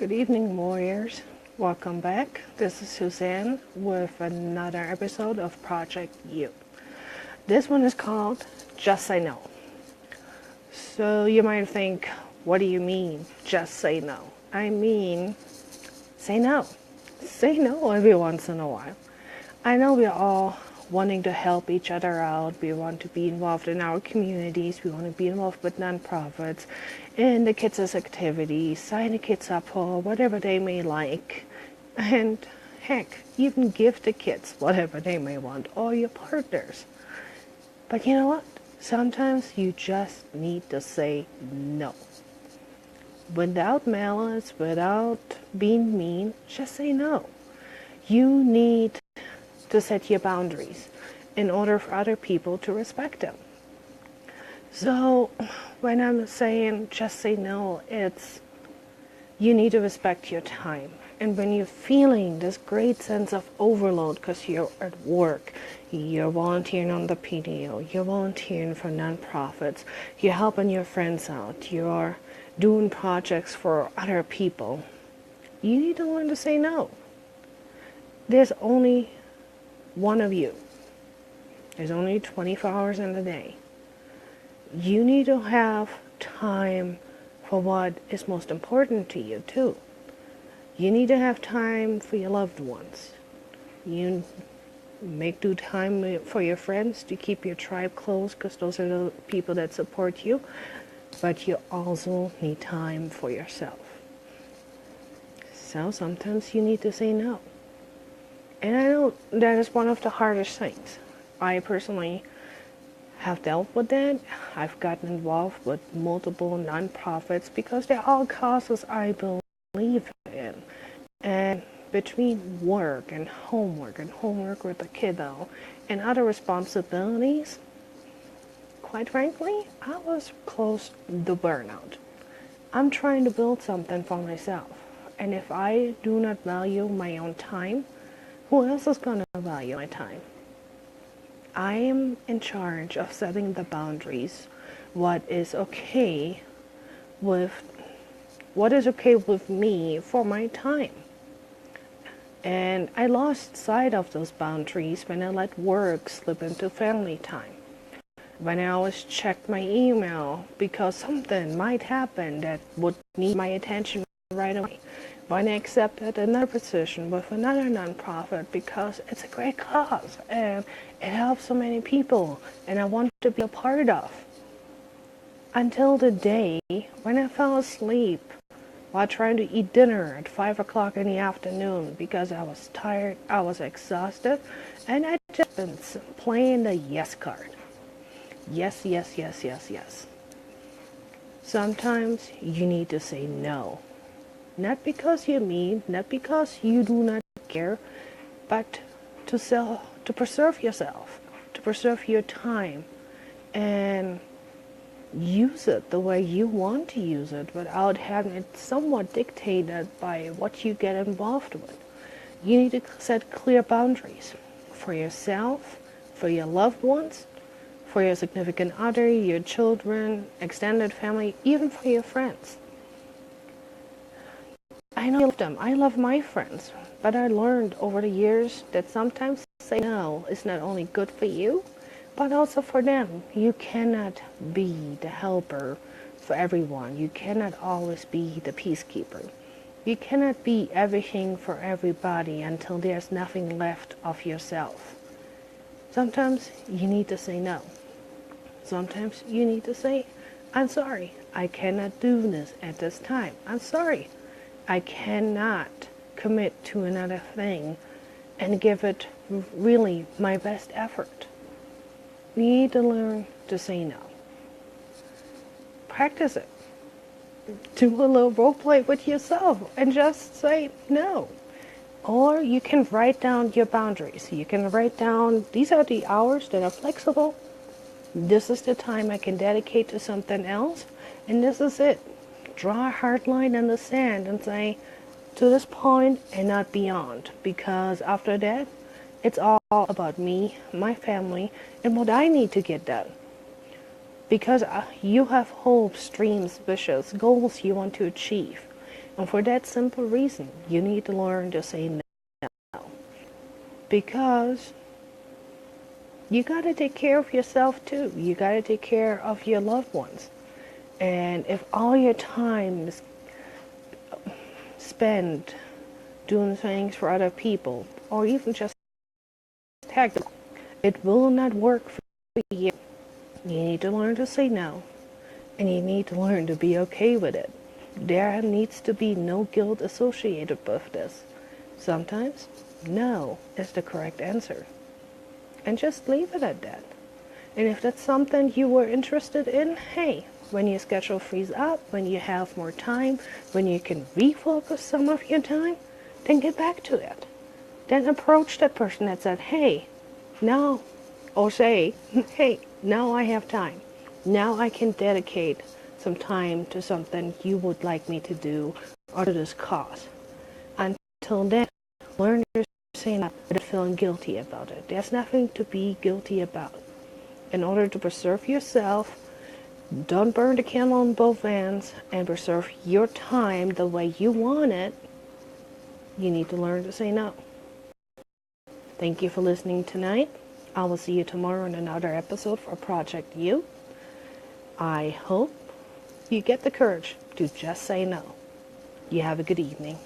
Good evening, warriors. Welcome back. This is Suzanne with another episode of Project You. This one is called Just Say No. So you might think, what do you mean, just say no? I mean, say no. Say no every once in a while. I know we're all wanting to help each other out. We want to be involved in our communities. We want to be involved with nonprofits, in the kids' activities, sign the kids up for whatever they may like. And heck, even give the kids whatever they may want, or your partners. But you know what? Sometimes you just need to say no. Without malice, without being mean, just say no. You need to set your boundaries in order for other people to respect them. So when I'm saying just say no, it's you need to respect your time. And when you're feeling this great sense of overload because you're at work, you're volunteering on the PDO, you're volunteering for nonprofits, you're helping your friends out, you're doing projects for other people, you need to learn to say no. There's only one of you. There's only 24 hours in the day. You need to have time for what is most important to you too. You need to have time for your loved ones. You do time for your friends to keep your tribe close because those are the people that support you. But you also need time for yourself. So sometimes you need to say no. And I know that is one of the hardest things. I personally have dealt with that. I've gotten involved with multiple nonprofits because they're all causes I believe in. And between work and homework with the kiddo and other responsibilities, quite frankly, I was close to burnout. I'm trying to build something for myself. And if I do not value my own time, who else is going to value my time? I am in charge of setting the boundaries. What is okay with me for my time. And I lost sight of those boundaries when I let work slip into family time. When I always checked my email because something might happen that would need my attention right away. When I accepted another position with another nonprofit because it's a great cause and it helps so many people and I want to be a part of. Until the day when I fell asleep while trying to eat dinner at 5 o'clock in the afternoon because I was tired, I was exhausted, and I'd just been playing the yes card. Yes, yes, yes, yes, yes. Sometimes you need to say no. Not because you're mean, not because you do not care, but to preserve yourself, to preserve your time, and use it the way you want to use it without having it somewhat dictated by what you get involved with. You need to set clear boundaries for yourself, for your loved ones, for your significant other, your children, extended family, even for your friends. I know I love them. I love my friends. But I learned over the years that sometimes saying no is not only good for you, but also for them. You cannot be the helper for everyone. You cannot always be the peacekeeper. You cannot be everything for everybody until there's nothing left of yourself. Sometimes you need to say no. Sometimes you need to say, I'm sorry, I cannot do this at this time. I'm sorry. I cannot commit to another thing and give it really my best effort. You need to learn to say no. Practice it. Do a little role play with yourself and just say no. Or you can write down your boundaries. You can write down, these are the hours that are flexible. This is the time I can dedicate to something else. And this is it. Draw a hard line in the sand and say, to this point and not beyond. Because after that, it's all about me, my family, and what I need to get done. Because you have hopes, dreams, wishes, goals you want to achieve. And for that simple reason, you need to learn to say no. Because you got to take care of yourself too. You got to take care of your loved ones. And if all your time is spent doing things for other people, or even just tag, it will not work for you. You need to learn to say no. And you need to learn to be okay with it. There needs to be no guilt associated with this. Sometimes, no is the correct answer. And just leave it at that. And if that's something you were interested in, hey, when your schedule frees up, when you have more time, when you can refocus some of your time, then get back to it. Then approach that person that said, hey, now, or say, hey, now I have time. Now I can dedicate some time to something you would like me to do or to this cause. Until then, learn to say no without feeling guilty about it. There's nothing to be guilty about. In order to preserve yourself, don't burn the candle on both ends and preserve your time the way you want it, you need to learn to say no. Thank you for listening tonight. I will see you tomorrow in another episode for Project You. I hope you get the courage to just say no. You have a good evening.